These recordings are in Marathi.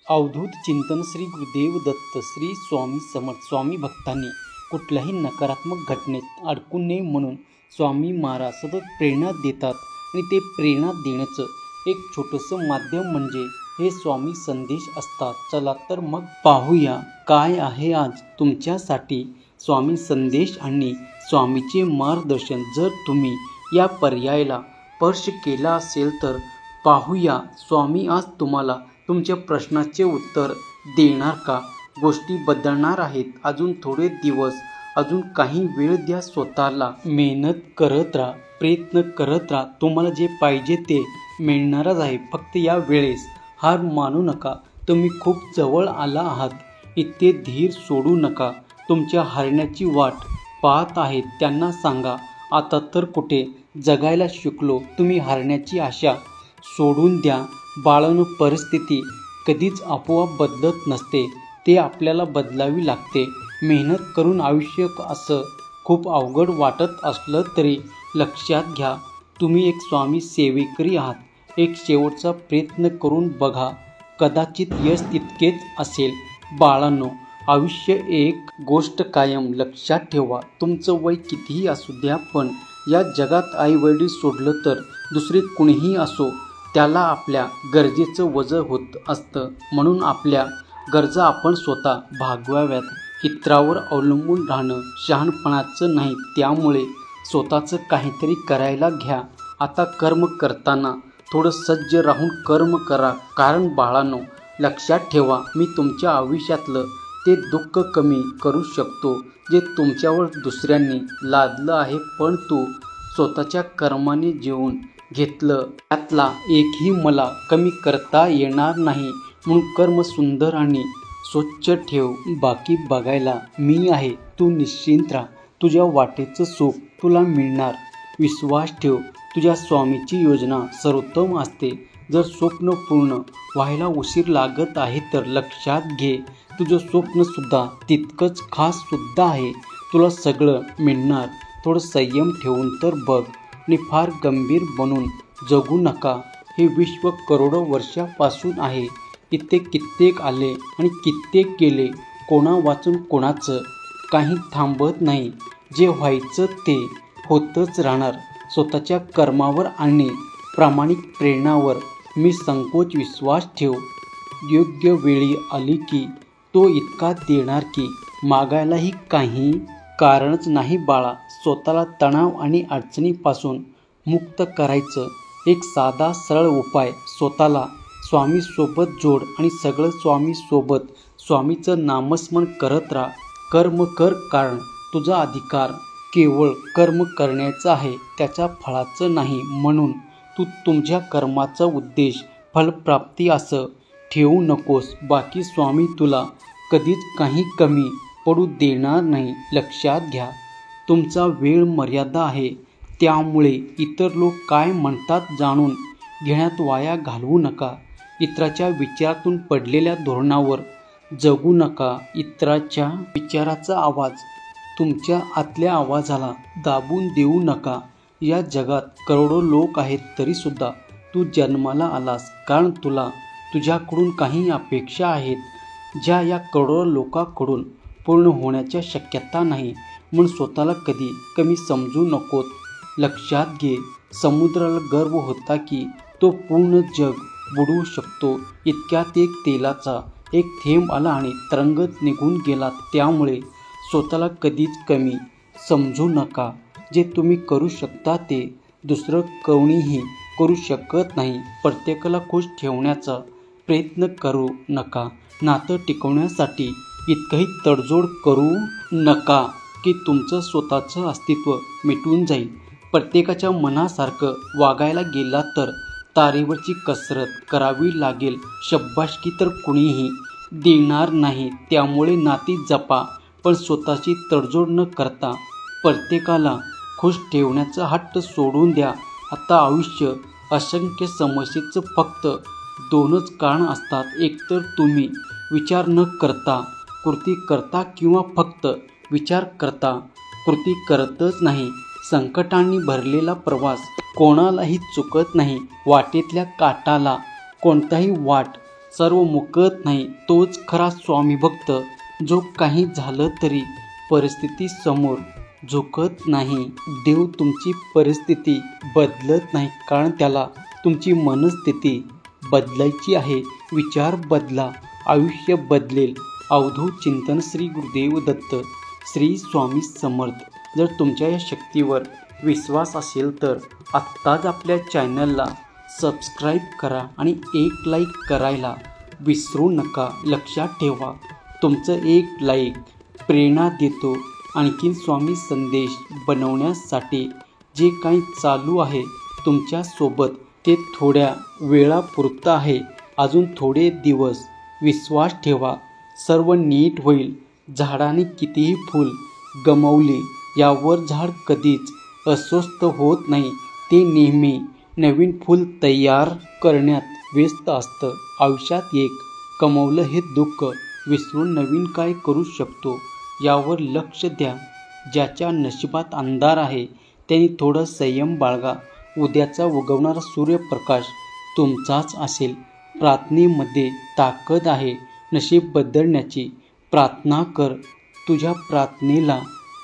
अवधूत चिंतन श्री गुरुदेव दत्त श्री स्वामी समर्थ स्वामी भक्तांनी कुठल्याही नकारात्मक घटनेत अडकू नये म्हणून स्वामी महाराज सतत प्रेरणा देतात आणि ते प्रेरणा देण्याचं एक छोटंसं माध्यम म्हणजे हे स्वामी संदेश असतात. चला तर मग पाहूया काय आहे आज तुमच्यासाठी स्वामी संदेश आणि स्वामीचे मार्गदर्शन. जर तुम्ही या पर्यायाला स्पर्श केला असेल तर पाहूया स्वामी आज तुम्हाला तुमच्या प्रश्नाचे उत्तर देणार का? गोष्टी बदलणार आहेत. अजून थोडे दिवस, अजून काही वेळ द्या स्वतःला. मेहनत करत राहा, प्रयत्न करत राहा. तुम्हाला जे पाहिजे ते मिळणारच आहे. फक्त या वेळेस हार मानू नका. तुम्ही खूप जवळ आला आहात. इथे धीर सोडू नका. तुमच्या हरण्याची वाट पाहत आहेत त्यांना सांगा, आता तर कुठे जगायला शिकलो. तुम्ही हरण्याची आशा सोडून द्या. बाळांनो, परिस्थिती कधीच आपोआप बदलत नसते. ते आपल्याला बदलावी लागते. मेहनत करून आयुष्य असं खूप अवघड वाटत असलं तरी लक्षात घ्या, तुम्ही एक स्वामी सेवेकरी आहात. एक शेवटचा प्रयत्न करून बघा, कदाचित यश तितकेच असेल. बाळांनो, आयुष्य एक गोष्ट कायम लक्षात ठेवा. तुमचं वय कितीही असू द्या, पण या जगात आई वडील सोडलं तर दुसरे कुणीही असो, त्याला आपल्या गरजेचं वजन होत असतं. म्हणून आपल्या गरजा आपण स्वतः भागवाव्यात. इतरांवर अवलंबून राहणं शहाणपणाचं नाही. त्यामुळे स्वतःचं काहीतरी करायला घ्या. आता कर्म करताना थोडं सज्ज राहून कर्म करा. कारण बाळांनो, लक्षात ठेवा, मी तुमच्या आयुष्यातलं ते दुःख कमी करू शकतो जे तुमच्यावर दुसऱ्यांनी लादलं आहे. पण तू स्वतःच्या कर्माने जीवन घेतलं, त्यातला एकही मला कमी करता येणार नाही. म्हणून कर्म सुंदर आणि स्वच्छ ठेव. बाकी बघायला मी आहे. तू निश्चिंत राहा. तुझ्या वाटेचं सुख तुला मिळणार. विश्वास ठेव. तुझ्या स्वामीची योजना सर्वोत्तम असते. जर स्वप्न पूर्ण व्हायला उशीर लागत आहे तर लक्षात घे, तुझं स्वप्नसुद्धा तितकंच खास सुद्धा आहे. तुला सगळं मिळणार. थोडं संयम ठेवून तर बघ आणि फार गंभीर बनून जगू नका. हे विश्व करोडो वर्षापासून आहे. इथे कित्येक आले आणि कित्येक गेले. कोणा वाचून कोणाचं काही थांबत नाही. जे व्हायचं ते होतच राहणार. स्वतःच्या कर्मावर आणि प्रामाणिक प्रेरणावर निसंकोच विश्वास ठेव. योग्य वेळी आली की तो इतका देणार की मागायलाही काही कारणच नाही. बाळा, स्वतःला तणाव आणि अडचणीपासून मुक्त करायचं एक साधा सरळ उपाय. स्वतःला स्वामीसोबत जोड आणि सगळं स्वामीसोबत. स्वामीचं नामस्मरण करत राहा. कर्म कर, कारण तुझा अधिकार केवळ कर्म करण्याचा आहे, त्याच्या फळाचं नाही. म्हणून तू तुझ्या कर्माचा उद्देश फलप्राप्ती असं ठेवू नकोस. बाकी स्वामी तुला कधीच काही कमी पडू देणार नाही. लक्षात घ्या, तुमचा वेळ मर्यादा आहे. त्यामुळे इतर लोक काय म्हणतात जाणून घेण्यात वाया घालवू नका. इतरांच्या विचारातून पडलेल्या धोरणावर जगू नका. इतरांच्या विचाराचा आवाज तुमच्या आतल्या आवाजाला दाबून देऊ नका. या जगात करोडो लोक आहेत तरीसुद्धा तू जन्माला आलास कारण तुला तुझ्याकडून काही अपेक्षा आहेत, ज्या या करोडो लोकांकडून पूर्ण होण्याच्या शक्यता नाही. म्हणून स्वतःला कधी कमी समजू नकोत. लक्षात घे, समुद्राला गर्व होता की तो पूर्ण जग बुडवू शकतो. इतक्यात एक तेलाचा एक थेंब आला आणि तरंगत निघून गेला. त्यामुळे स्वतःला कधीच कमी समजू नका. जे तुम्ही करू शकता ते दुसरं कोणीही करू शकत नाही. प्रत्येकाला खुश ठेवण्याचा प्रयत्न करू नका. नातं टिकवण्यासाठी इतकंही तडजोड करू नका की तुमचं स्वतःचं अस्तित्व मिटून जाईल. प्रत्येकाच्या मनासारखं वागायला गेला तर तारेवरची कसरत करावी लागेल. शाबासकी तर कुणीही देणार नाही. त्यामुळे नाती जपा, पण स्वतःची तडजोड न करता प्रत्येकाला खुश ठेवण्याचा हट्ट सोडून द्या. आता आयुष्य असंख्य समस्येचं फक्त दोनच कारण असतात. एकतर तुम्ही विचार न करता कृती करता किंवा फक्त विचार करता कृती करतच नाही. संकटांनी भरलेला प्रवास कोणालाही चुकत नाही. वाटेतल्या काटाला कोणताही वाट सर्व मुकत नाही तोच खरा स्वामी भक्त, जो काही झालं तरी परिस्थिती समोर झुकत नाही. देव तुमची परिस्थिती बदलत नाही, कारण त्याला तुमची मनस्थिती बदलायची आहे. विचार बदला, आयुष्य बदलेल. अवधूत चिंतन श्री गुरुदेव दत्त श्री स्वामी समर्थ. जर तुमच्या या शक्तीवर विश्वास असेल तर आत्ताच आपल्या चॅनलला सबस्क्राईब करा आणि एक लाईक करायला विसरू नका. लक्षात ठेवा, तुमचं एक लाईक प्रेरणा देतो आणखीन स्वामी संदेश बनवण्यासाठी. जे काही चालू आहे तुमच्यासोबत ते थोड्या वेळापुरतं आहे. अजून थोडे दिवस विश्वास ठेवा, सर्व नीट होईल. झाडाने कितीही फूल गमावली यावर झाड कधीच अस्वस्थ होत नाही. ते नेहमी नवीन फूल तयार करण्यात व्यस्त असतं. आयुष्यात एक कमावलं हे दुःख विसरून नवीन काय करू शकतो यावर लक्ष द्या. ज्याच्या नशिबात अंधार आहे त्यांनी थोडं संयम बाळगा. उद्याचा उगवणारा सूर्यप्रकाश तुमचाच असेल. प्रार्थनेमध्ये ताकद आहे नशीब बदलण्याची. प्रार्थना कर, तुझ्या प्रार्थनेला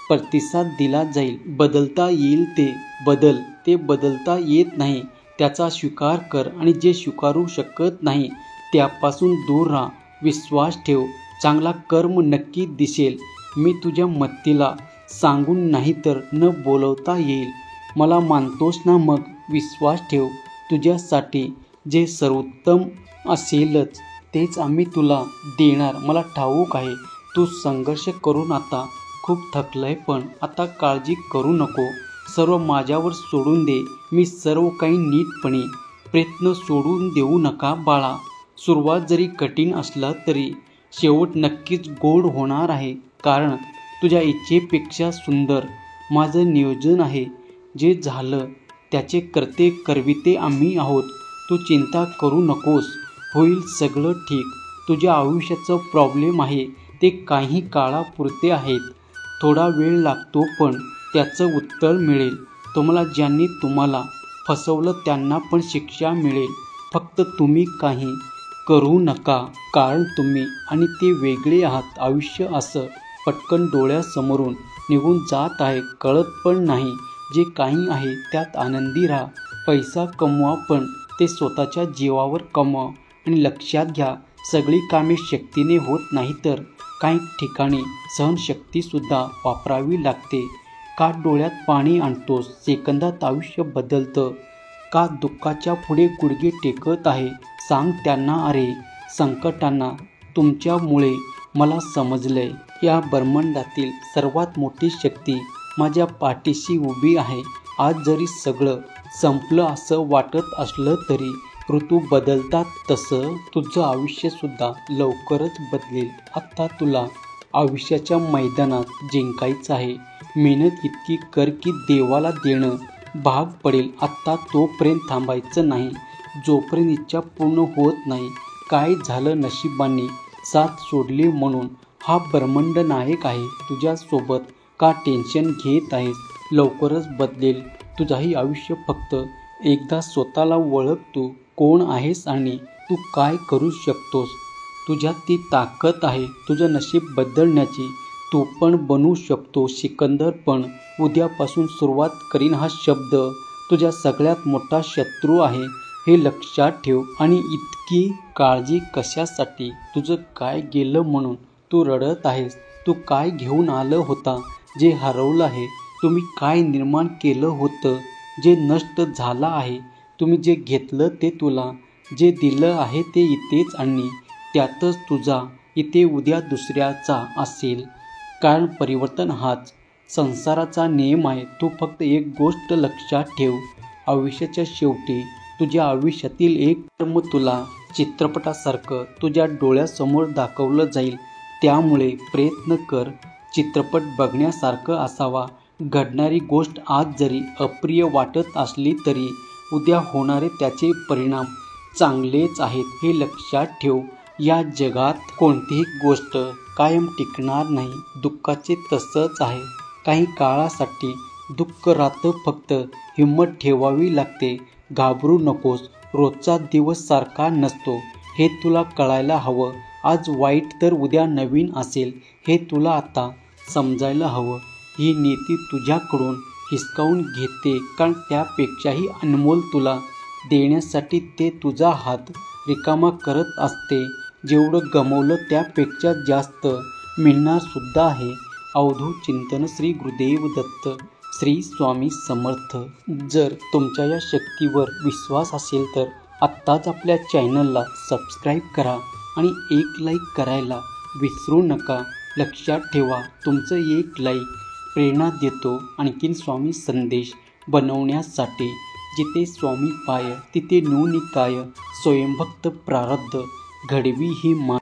प्रतिसाद दिला जाईल. बदलता येईल ते बदलता येत नाही त्याचा स्वीकार कर आणि जे स्वीकारू शकत नाही त्यापासून दूर राहा. विश्वास ठेव, चांगला कर्म नक्की दिसेल. मी तुझ्या मतीला सांगून नाही तर न बोलवता येईल. मला मानतोस ना, मग विश्वास ठेव. तुझ्यासाठी जे सर्वोत्तम असेलच तेच आम्ही तुला देणार. मला ठाऊक आहे तू संघर्ष करून आता खूप थकलंय, पण आता काळजी करू नको. सर्व माझ्यावर सोडून दे, मी सर्व काही नीटपणे. प्रयत्न सोडून देऊ नका बाळा. सुरुवात जरी कठीण असला तरी शेवट नक्कीच गोड होणार आहे, कारण तुझ्या इच्छेपेक्षा सुंदर माझं नियोजन आहे. जे झालं त्याचे करते करविते आम्ही आहोत. तू चिंता करू नकोस, होईल सगळं ठीक. तुझ्या आयुष्याचं प्रॉब्लेम आहे ते काही काळापुरते आहेत. थोडा वेळ लागतो पण त्याचं उत्तर मिळेल. ज्यांनी तुम्हाला फसवलं त्यांना पण शिक्षा मिळेल. फक्त तुम्ही काही करू नका, कारण तुम्ही आणि ते वेगळे आहात. आयुष्य असं पटकन डोळ्यासमोरून निघून जात आहे, कळत पण नाही. जे काही आहे त्यात आनंदी राहा. पैसा कमवा पण ते स्वतःच्या जीवावर कमवा. आणि लक्षात घ्या, सगळी कामे शक्तीने होत नाही तर काही ठिकाणी सहनशक्तीसुद्धा वापरावी लागते. का डोळ्यात पाणी आणतोस? सेकंदात आयुष्य बदलतं. का दुःखाच्या पुढे गुडघे टेकत आहे? सांग त्यांना, अरे संकटांना तुमच्यामुळे मला समजलंय. या ब्रह्मांडातील सर्वात मोठी शक्ती माझ्या पाठीशी उभी आहे. आज जरी सगळं संपलं असं वाटत असलं तरी ऋतू बदलतात तसं तुझं आयुष्यसुद्धा लवकरच बदलेल. आत्ता तुला आयुष्याच्या मैदानात जिंकायचं आहे. मेहनत इतकी कर की देवाला देणं भाग पडेल. आत्ता तोपर्यंत थांबायचं नाही जोपर्यंत इच्छा पूर्ण होत नाही. काय झालं, नशिबाने साथ सोडली म्हणून हा ब्रह्मांड नायक आहे तुझ्यासोबत. का टेन्शन घेत आहेस? लवकरच बदलेल तुझंही आयुष्य. फक्त एकदा स्वतःला ओळख, तू कोण आहेस आणि तू काय करू शकतोस. तुझ्यात ती ताकद आहे तुझं नशीब बदलण्याची. तू पण बनू शकतो सिकंदर. पण उद्यापासून सुरुवात करीन हा शब्द तुझ्या सगळ्यात मोठा शत्रू आहे, हे लक्षात ठेव. आणि इतकी काळजी कशासाठी? तुझं काय गेलं म्हणून तू रडत आहेस? तू काय घेऊन आलं होता जे हरवलं आहे? तुम्ही काय निर्माण केलं होतं जे नष्ट झालं आहे? तुम्ही जे घेतलं ते तुला जे दिलं आहे ते इथेच आणि त्यातच तुझा इथे उद्या दुसऱ्याचा असेल. कारण परिवर्तन हाच संसाराचा नियम आहे. तू फक्त एक गोष्ट लक्षात ठेव, आयुष्याच्या शेवटी तुझ्या आयुष्यातील एक कर्म तुला चित्रपटासारखं तुझ्या डोळ्यासमोर दाखवलं जाईल. त्यामुळे प्रयत्न कर चित्रपट बघण्यासारखं असावा. घडणारी गोष्ट आज जरी अप्रिय वाटत असली तरी उद्या होणारे त्याचे परिणाम चांगलेच आहेत, हे लक्षात ठेव. या जगात कोणतीही गोष्ट कायम टिकणार नाही. दुःखाचे तसंच आहे, काही काळासाठी दुःख राहतं. फक्त हिंमत ठेवावी लागते. घाबरू नकोस, रोजचा दिवस सारखा नसतो. हे तुला कळायला हवं. आज वाईट तर उद्या नवीन असेल हे तुला आता समजायला हवं. ही नियती तुझ्याकडून हिसकावून घेते कारण त्यापेक्षाही अनमोल तुला देण्यासाठी ते तुझा हात रिकामा करत असते. जेवढं गमावलं त्यापेक्षा जास्त मिळणार सुद्धा आहे. अवधूत चिंतन श्री गुरुदेव दत्त श्री स्वामी समर्थ. जर तुमच्या या शक्तीवर विश्वास असेल तर आत्ताच आपल्या चॅनलला सबस्क्राईब करा आणि एक लाईक करायला विसरू नका. लक्षात ठेवा, तुमचं एक लाईक प्रेरणा देतो आणखीन स्वामी संदेश बनवण्यासाठी. जिथे स्वामी पाय तिथे नून काय, स्वयंभक्त प्रारब्ध घडवी ही मा.